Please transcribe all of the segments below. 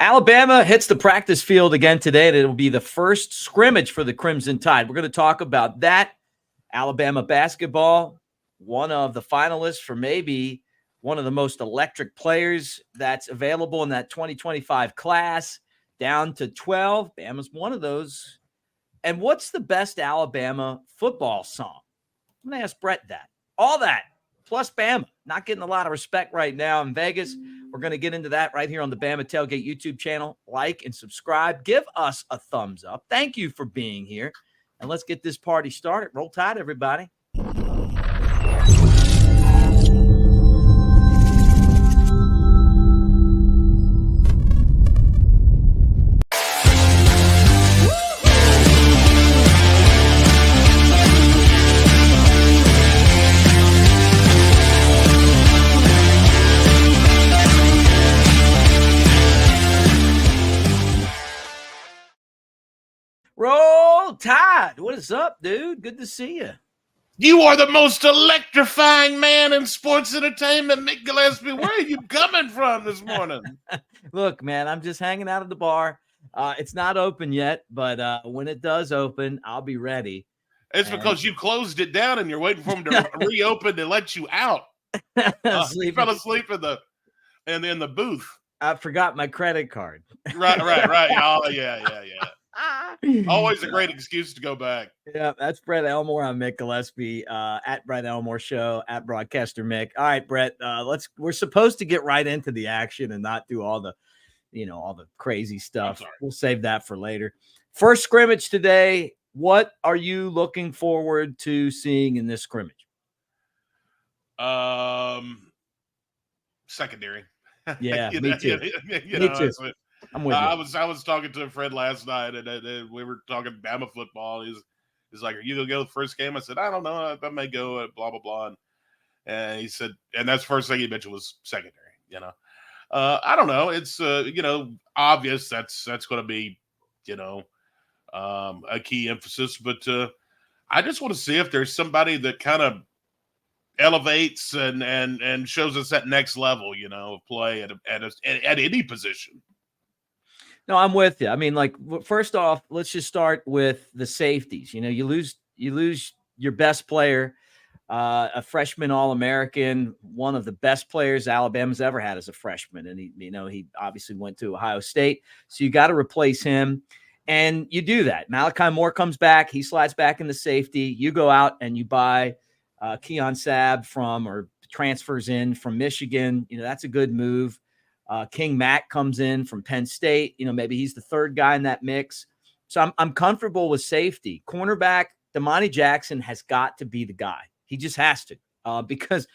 Alabama hits the practice field again today, and it'll be the first scrimmage for the Crimson Tide. We're going to talk about that. Alabama basketball, one of the finalists for maybe one of the most electric players that's available in that 2025 class, down to 12. Bama's one of those. And what's the best Alabama football song? I'm going to ask Brett that. All that, plus Bama. Not getting a lot of respect right now in Vegas. We're going to get into that right here on the Bama Tailgate YouTube channel. Like and subscribe. Give us a thumbs up. Thank you for being here. And let's get this party started. Roll Tide, everybody. Roll Tide. What is up, dude? Good to see you. You are the most electrifying man in sports entertainment, Mick Gillespie. Where are you coming from this morning? Look, man, I'm just hanging out at the bar. It's not open yet, but when it does open, I'll be ready. It's because you closed it down and you're waiting for them to reopen to let you out. You fell asleep in the booth. I forgot my credit card. Right. Oh, yeah. Always a great excuse to go back. Yeah, that's Brett Elmore. I'm Mick Gillespie, at Brett Elmore Show, at Broadcaster Mick. All right, Brett, we're supposed to get right into the action and not do all the crazy stuff. We'll save that for later. First scrimmage today. What are you looking forward to seeing in this scrimmage? Secondary. Yeah, me too. Me too. I'm with you. I was talking to a friend last night, and we were talking Bama football. He's like, "Are you gonna go to the first game?" I said, "I don't know. I may go." Blah blah blah. And he said, and that's the first thing he mentioned was secondary. I don't know. It's obvious that's going to be a key emphasis, but I just want to see if there's somebody that kind of elevates and shows us that next level, of play at any position. No, I'm with you. I mean, like, first off, let's just start with the safeties. You lose your best player, a freshman All-American, one of the best players Alabama's ever had as a freshman. And he obviously went to Ohio State. So you got to replace him. And you do that. Malachi Moore comes back. He slides back into safety. You go out and you buy Keon Sabb or transfers in from Michigan. That's a good move. King Mack comes in from Penn State. Maybe he's the third guy in that mix. So I'm comfortable with safety. Cornerback, Damani Jackson has got to be the guy. He just has to. Because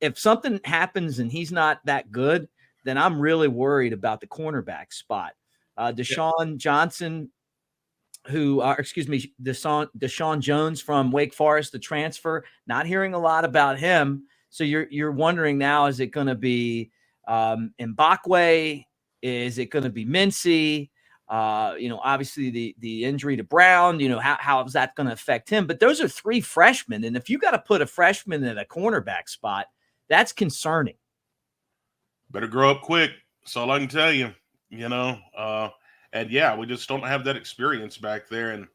if something happens and he's not that good, then I'm really worried about the cornerback spot. Deshaun Johnson, Deshaun Jones from Wake Forest, the transfer, not hearing a lot about him. So you're wondering now, is it going to be Mbakwe? Is it going to be Mincy? Obviously the injury to Brown, how is that going to affect him? But those are three freshmen. And if you got to put a freshman in a cornerback spot, that's concerning. Better grow up quick. That's all I can tell you, and yeah, we just don't have that experience back there.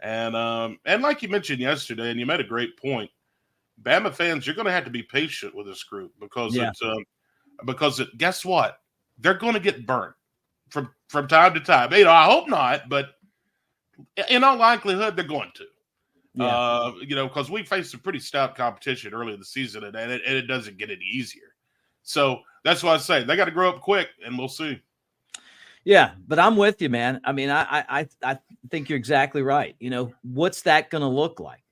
And like you mentioned yesterday, and you made a great point, Bama fans, you're going to have to be patient with this group because guess what? They're going to get burnt from time to time. I hope not, but in all likelihood, they're going to. Yeah. Because we faced some pretty stout competition early in the season, and it doesn't get any easier. So that's why I say they got to grow up quick, and we'll see. Yeah, but I'm with you, man. I mean, I think you're exactly right. What's that going to look like?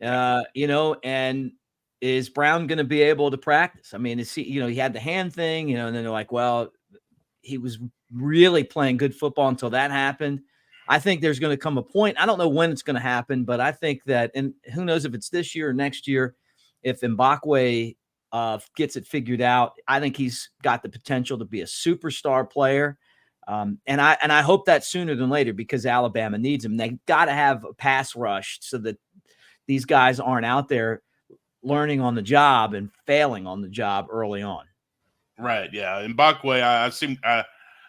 And is Brown going to be able to practice? I mean, he had the hand thing, and then they're like, well, he was really playing good football until that happened. I think there's going to come a point. I don't know when it's going to happen, but I think that, and who knows if it's this year or next year, if Mbakwe gets it figured out, I think he's got the potential to be a superstar player. And I hope that sooner than later because Alabama needs him. They got to have a pass rush so that these guys aren't out there learning on the job and failing on the job early on. Right. Yeah. Mbakwe,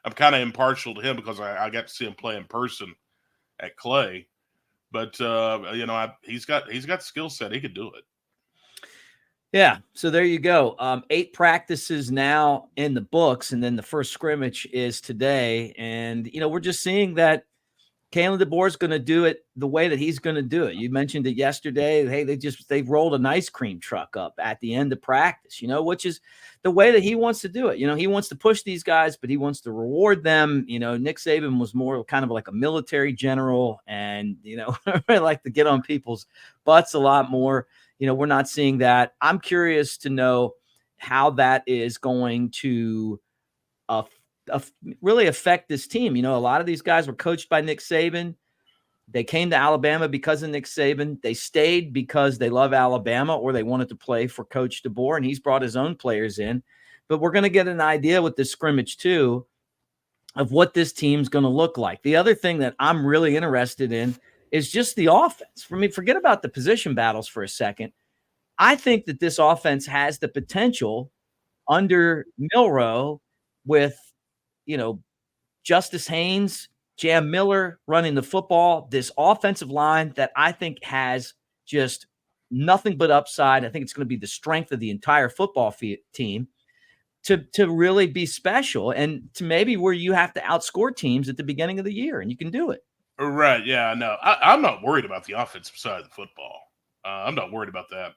I'm kind of impartial to him because I got to see him play in person at Clay. But he's got the skill set. He could do it. Yeah, so there you go. 8 practices now in the books, and then the first scrimmage is today. And we're just seeing that Kalen DeBoer is going to do it the way that he's going to do it. You mentioned it yesterday. Hey, they've rolled an ice cream truck up at the end of practice, which is the way that he wants to do it. He wants to push these guys, but he wants to reward them. Nick Saban was more kind of like a military general, and I like to get on people's butts a lot more. We're not seeing that. I'm curious to know how that is going to really affect this team. A lot of these guys were coached by Nick Saban. They came to Alabama because of Nick Saban. They stayed because they love Alabama or they wanted to play for Coach DeBoer, and he's brought his own players in. But we're going to get an idea with this scrimmage too of what this team's going to look like. The other thing that I'm really interested in is just the offense. For me, forget about the position battles for a second. I think that this offense has the potential under Milroe with, Justice Haynes, Jam Miller running the football, this offensive line that I think has just nothing but upside. I think it's going to be the strength of the entire football team to really be special and to maybe where you have to outscore teams at the beginning of the year, and you can do it. Right. Yeah, no, I'm not worried about the offensive side of the football. I'm not worried about that.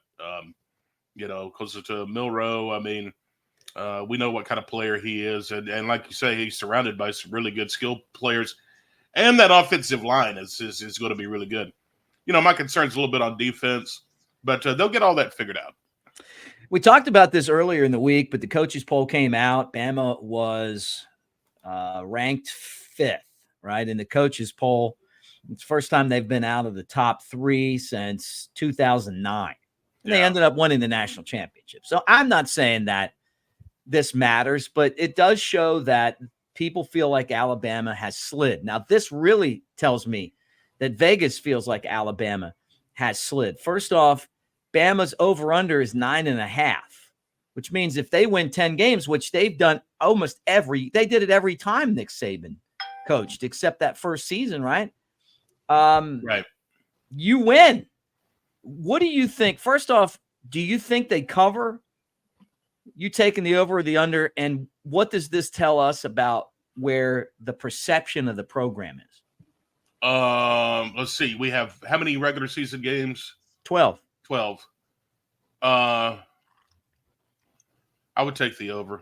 Because to Milroe, I mean, we know what kind of player he is. And like you say, he's surrounded by some really good skilled players. And that offensive line is going to be really good. My concern's a little bit on defense, but they'll get all that figured out. We talked about this earlier in the week, but the coaches poll came out. Bama was ranked 5th, right, in the coaches poll. It's the first time they've been out of the top 3 since 2009. And they ended up winning the national championship. So I'm not saying that this matters, but it does show that people feel like Alabama has slid. Now, this really tells me that Vegas feels like Alabama has slid. First off, Bama's over-under is 9.5, which means if they win 10 games, which they've done they did it every time Nick Saban coached, except that first season, right? Right. You win. What do you think? First off, do you think they cover? You taking the over or the under? And what does this tell us about where the perception of the program is? Let's see. We have how many regular season games? 12. I would take the over.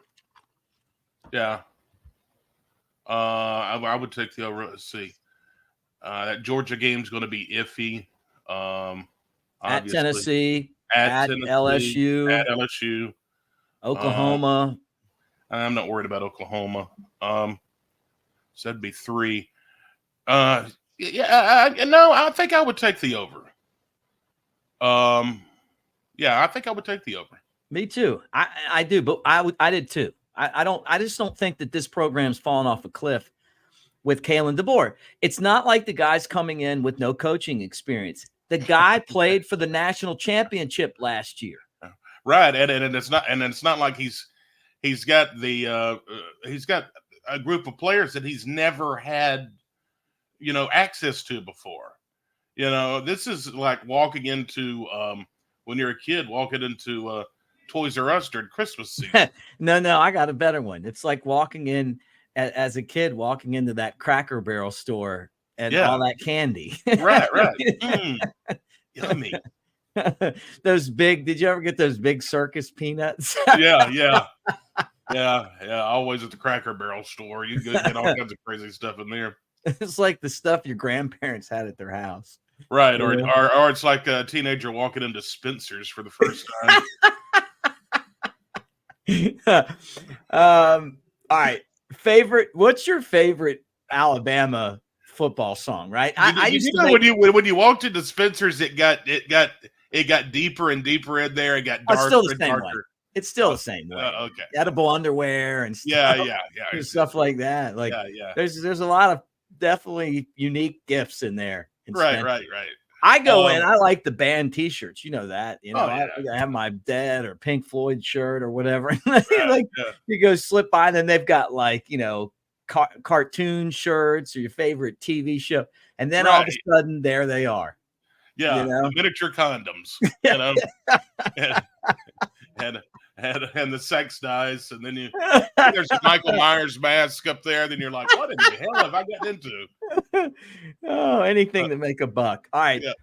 Yeah. I would take the over. Let's see. That Georgia game's going to be iffy. At Tennessee, at LSU, at LSU, Oklahoma. I'm not worried about Oklahoma. So that'd be 3. I think I would take the over. I think I would take the over. Me too. I do, but I did too. I just don't think that this program's fallen off a cliff with Kalen DeBoer. It's not like the guy's coming in with no coaching experience. The guy played for the national championship last year. Right, and it's not like he's got a group of players that he's never had, access to before. This is like walking into when you're a kid walking into Toys R Us during Christmas season. No, I got a better one. It's like walking in as a kid, walking into that Cracker Barrel store and all that candy. Right. Yummy. Did you ever get those big circus peanuts? Yeah. Always at the Cracker Barrel store. You get all kinds of crazy stuff in there. It's like the stuff your grandparents had at their house. Right. Or it's like a teenager walking into Spencer's for the first time. All right. What's your favorite Alabama football song, right? When you walked into Spencer's, it got deeper and deeper in there. It got darker. It's still the same way. It's still the same way. Okay. Edible underwear and stuff. Yeah. And stuff like that. Like there's a lot of definitely unique gifts in there. Right. I go in. I like the band T-shirts. You know that. I have my Dead or Pink Floyd shirt or whatever. You go slip by, and then they've got cartoon shirts or your favorite TV show, and then all of Right. a sudden there they are. You Yeah. know, Miniature condoms, and, and, and the sex dice. And then there's a Michael Myers mask up there. Then you're like, what in the hell have I gotten into? oh, anything to make a buck. All right. Yeah.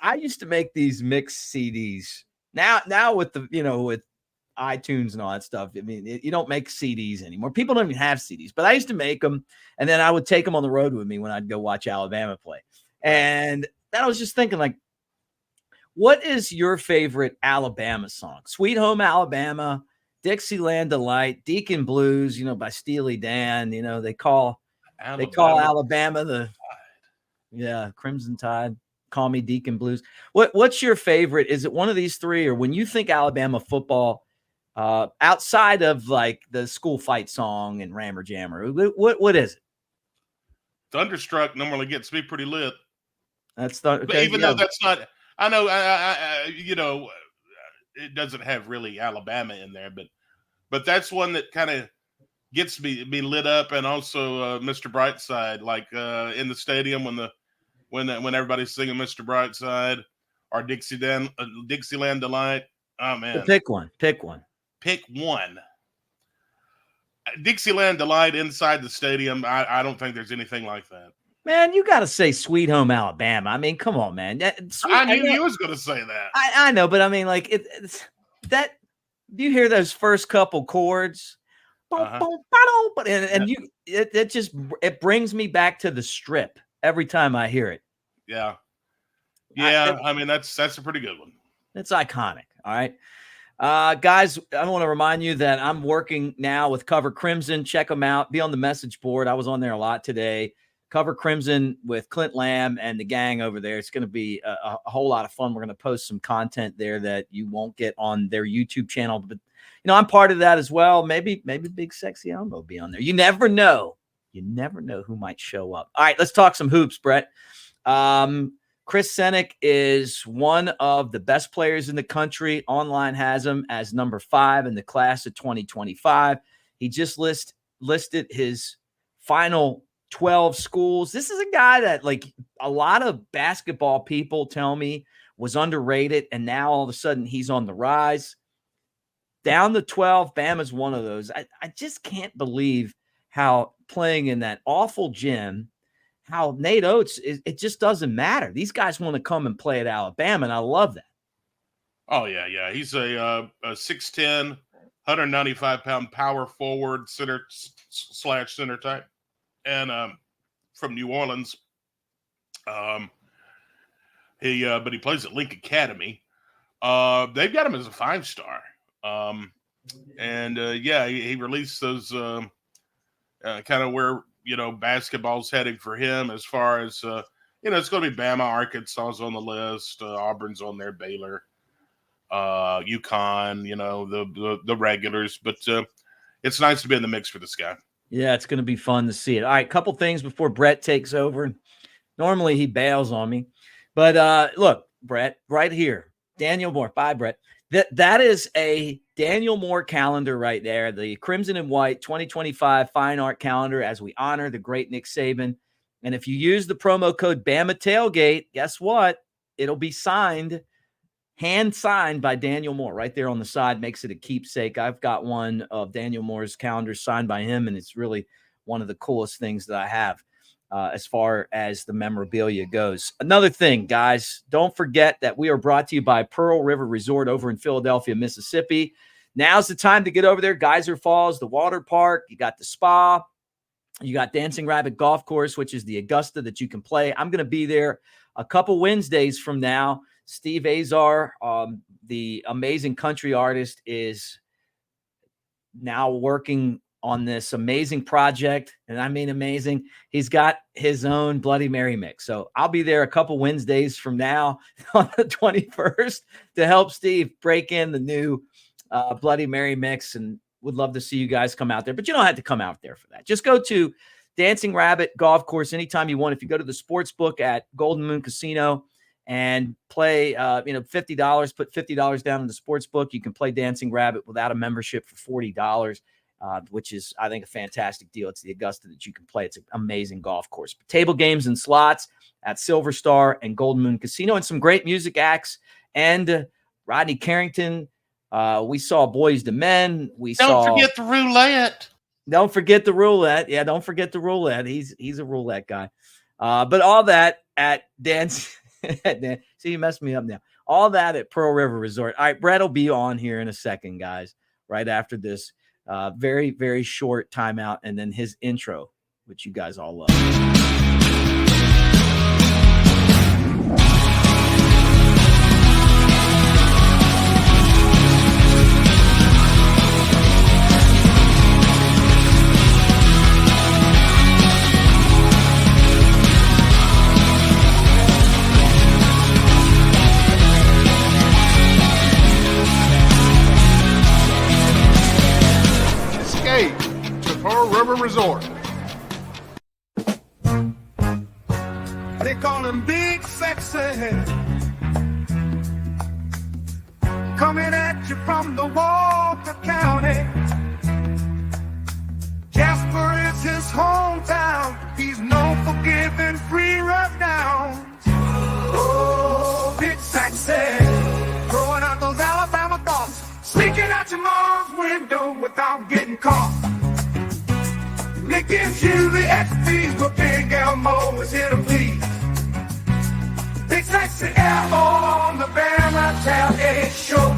I used to make these mixed CDs. Now with with iTunes and all that stuff. I mean, you don't make CDs anymore. People don't even have CDs, but I used to make them, and then I would take them on the road with me when I'd go watch Alabama play. Right. And then I was just thinking, like, what is your favorite Alabama song? Sweet Home Alabama, Dixieland Delight, Deacon Blues, by Steely Dan. They call Alabama the Crimson Tide. Call me Deacon Blues. What's your favorite? Is it one of these three, or when you think Alabama football, outside of like the school fight song and Rammer Jammer, what is it? Thunderstruck normally gets me pretty lit. That's okay, but even though that's not, I know, it doesn't have really Alabama in there, but that's one that kind of gets me lit up. And also Mr. Brightside, like in the stadium when everybody's singing Mr. Brightside or Dixieland Delight. Oh man, so pick one. Pick one. Dixieland Delight inside the stadium. I don't think there's anything like that. Man, you got to say Sweet Home Alabama. I mean, come on, man. I knew you was going to say that. I know, but I mean, like it's that. Do you hear those first couple chords? And it brings me back to the Strip every time I hear it. Yeah. I mean, that's a pretty good one. It's iconic. All right. Guys, I want to remind you that I'm working now with Cover Crimson. Check them out. Be on the message board. I was on there a lot today. Cover Crimson with Clint Lamb and the gang over there. It's going to be a whole lot of fun. We're going to post some content there that you won't get on their YouTube channel. But, I'm part of that as well. Maybe Big Sexy Elmo will be on there. You never know. You never know who might show up. All right, let's talk some hoops, Brett. Chris Senek is one of the best players in the country. Online has him as number 5 in the class of 2025. He just listed his final 12 schools. This is a guy that, like, a lot of basketball people tell me was underrated, and now all of a sudden he's on the rise. Down to 12, Bama's one of those. I just can't believe how playing in that awful gym, how Nate Oates, it just doesn't matter. These guys want to come and play at Alabama, and I love that. Oh, yeah. He's a 6'10", 195-pound power forward, center type. And from New Orleans. But he plays at Link Academy. They've got him as a 5-star. He released those kind of where basketball's heading for him as far as it's going to be Bama, Arkansas's on the list, Auburn's on there, Baylor, UConn, the regulars, but it's nice to be in the mix for this guy. Yeah, it's going to be fun to see it. All right, couple things before Brett takes over. Normally he bails on me, but look, Brett, right here, Daniel Moore. Bye, Brett. That is a Daniel Moore calendar right there, the Crimson and White 2025 Fine Art Calendar, as we honor the great Nick Saban. And if you use the promo code Bama Tailgate, guess what? It'll be hand signed by Daniel Moore right there on the side. Makes it a keepsake. I've got one of Daniel Moore's calendars signed by him, and it's really one of the coolest things that I have as far as the memorabilia goes. Another thing, guys, don't forget that we are brought to you by Pearl River Resort over in Philadelphia, Mississippi. Now's the time to get over there. Geyser Falls, the water park. You got the spa. You got Dancing Rabbit Golf Course, which is the Augusta that you can play. I'm going to be there a couple Wednesdays from now. Steve Azar, the amazing country artist, is now working on this amazing project, and I mean amazing. He's got his own Bloody Mary mix. So I'll be there a couple Wednesdays from now on the 21st to help Steve break in the new Bloody Mary mix, and would love to see you guys come out there. But you don't have to come out there for that. Just go to Dancing Rabbit Golf Course anytime you want. If you go to the sports book at Golden Moon Casino and play, $50, put $50 down in the sports book, you can play Dancing Rabbit without a membership for $40. which is, I think, a fantastic deal. It's the Augusta that you can play. It's an amazing golf course. But table games and slots at Silver Star and Golden Moon Casino, and some great music acts. And Rodney Carrington. We saw Boys to Men. Don't forget the roulette. Don't forget the roulette. Yeah, don't forget the roulette. He's a roulette guy. But all that at Dan's. See, you messed me up now. All that at Pearl River Resort. All right, Brett will be on here in a second, guys, right after this very, very short timeout, and then his intro, which you guys all love. To Pearl River Resort. They call him Big Sexy, coming at you from the Walker County. Jasper is his hometown. He's known for giving free rundowns. Oh, Big Sexy, throwing out those Alabama thoughts, sneaking out your mom's window without getting caught. Nick gives you the XPs, but Big Elmo is here to please. Big Sexy Elmo on the Bama Tailgate Show.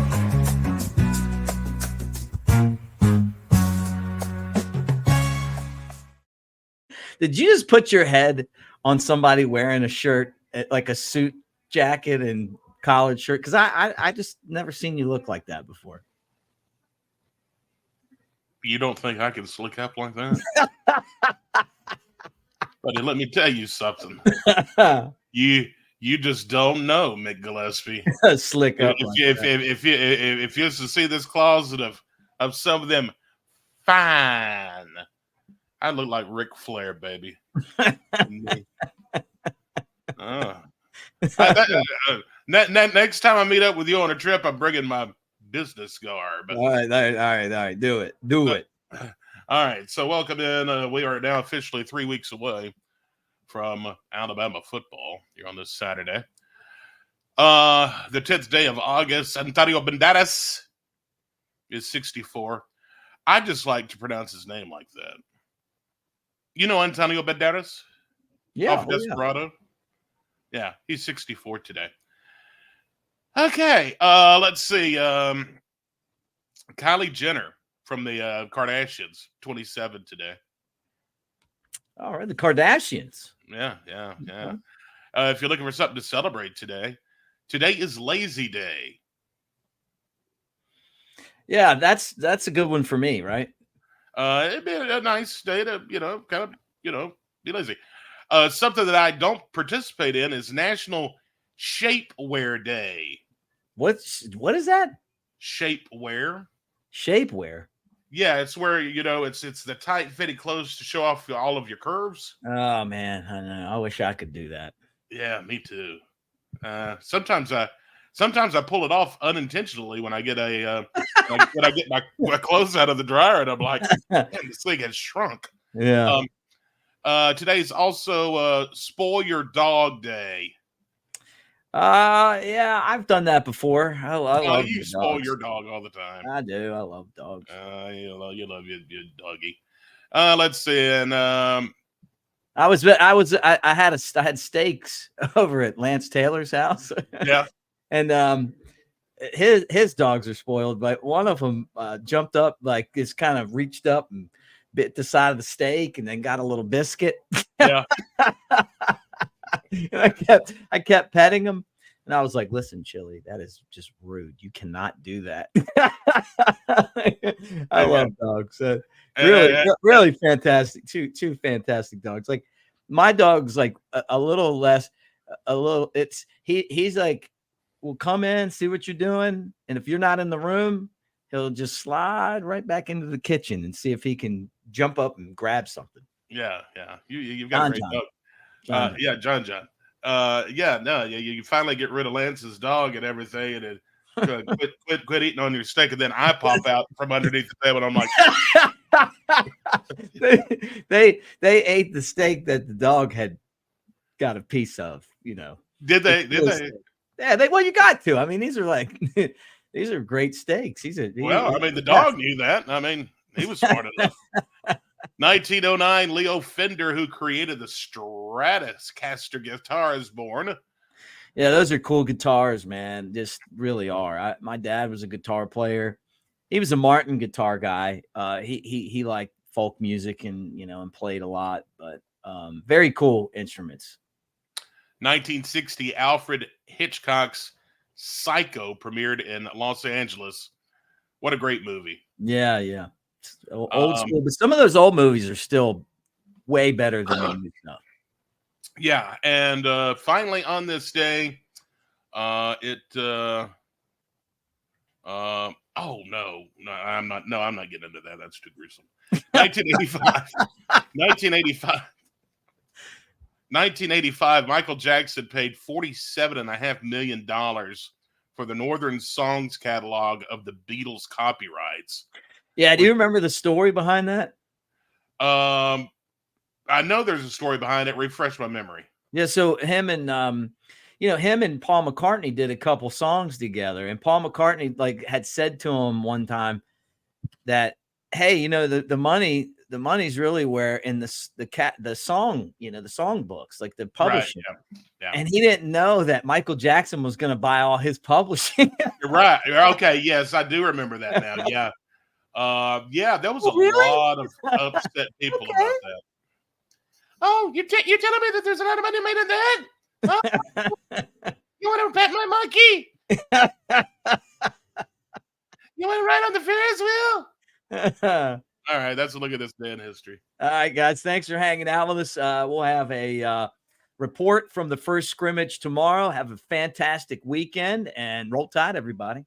Did you just put your head on somebody wearing a shirt, like a suit jacket and collared shirt? Because I just never seen you look like that before. You don't think I can slick up like that? Buddy, let me tell you something. You just don't know, Mick Gillespie. Slick up. If you used to see this closet of some of them fine, I look like Ric Flair, baby. Next time I meet up with you on a trip, I'm bringing my business garb. All right. Do it. All right. So welcome in. We are now officially 3 weeks away from Alabama football here on this Saturday. The 10th day of August. Antonio Banderas is 64. I just like to pronounce his name like that. You know Antonio Banderas? Yeah. Off of Desperado? Yeah, he's 64 today. Okay, let's see. Kylie Jenner from the Kardashians, 27 today. All right, the Kardashians. Yeah. If you're looking for something to celebrate today is Lazy Day. Yeah, that's a good one for me, right? It'd be a nice day to, be lazy. Something that I don't participate in is National Shapewear Day. What is that? Shapewear. Shapewear. Yeah, it's where it's the tight fitting clothes to show off all of your curves. Oh man, I know. I wish I could do that. Yeah, me too. Sometimes I pull it off unintentionally when I get when I get my clothes out of the dryer and I'm like, man, this thing has shrunk. Yeah. Today's also Spoil Your Dog Day. Yeah, I've done that before. I love you spoil your dog all the time. I do. I love dogs. You love your doggy. Let's see. And I had steaks over at Lance Taylor's house. Yeah. And his dogs are spoiled, but one of them jumped up, like it's kind of reached up and bit the side of the steak and then got a little biscuit. Yeah. And I kept petting him, and I was like, "Listen, Chili, that is just rude. You cannot do that." I love dogs. Really fantastic. Two fantastic dogs. Like my dog's like a little less. He's like, "Well, come in, see what you're doing, and if you're not in the room, he'll just slide right back into the kitchen and see if he can jump up and grab something." Yeah. You've got a great dog. John. You finally get rid of Lance's dog and everything, and Quit eating on your steak, and then I pop out from underneath the table, and I'm like, they ate the steak that the dog had got a piece of, you know. did they? Did they? Steak. Yeah, well, you got to. I mean, these are like these are great steaks. Well, I mean, the dog knew that. I mean, he was smart enough. 1909, Leo Fender, who created the Stratocaster guitar, is born. Yeah, those are cool guitars, man. Just really are. My dad was a guitar player. He was a Martin guitar guy. He liked folk music and and played a lot, but very cool instruments. 1960, Alfred Hitchcock's Psycho premiered in Los Angeles. What a great movie. Yeah. Old school, but some of those old movies are still way better than the new stuff. Yeah, and finally on this day, oh no, I'm not getting into that. That's too gruesome. 1985, Michael Jackson paid $47.5 million for the Northern Songs catalog of the Beatles copyrights. Yeah, do you remember the story behind that? I know there's a story behind it. Refresh my memory. Yeah, so him and Paul McCartney did a couple songs together, and Paul McCartney had said to him one time that, hey, the money's really where in the song, the song books, like the publishing. Right, yeah. And he didn't know that Michael Jackson was going to buy all his publishing. Right. Okay. Yes, I do remember that now. Yeah. There was a lot of upset people about that. Oh, you're telling me that there's a lot of money made in that? Oh, you want to pet my monkey? You want to ride on the Ferris wheel? All right, that's a look at this day in history. All right, guys, thanks for hanging out with us. We'll have a report from the first scrimmage tomorrow. Have a fantastic weekend, and roll tide, everybody.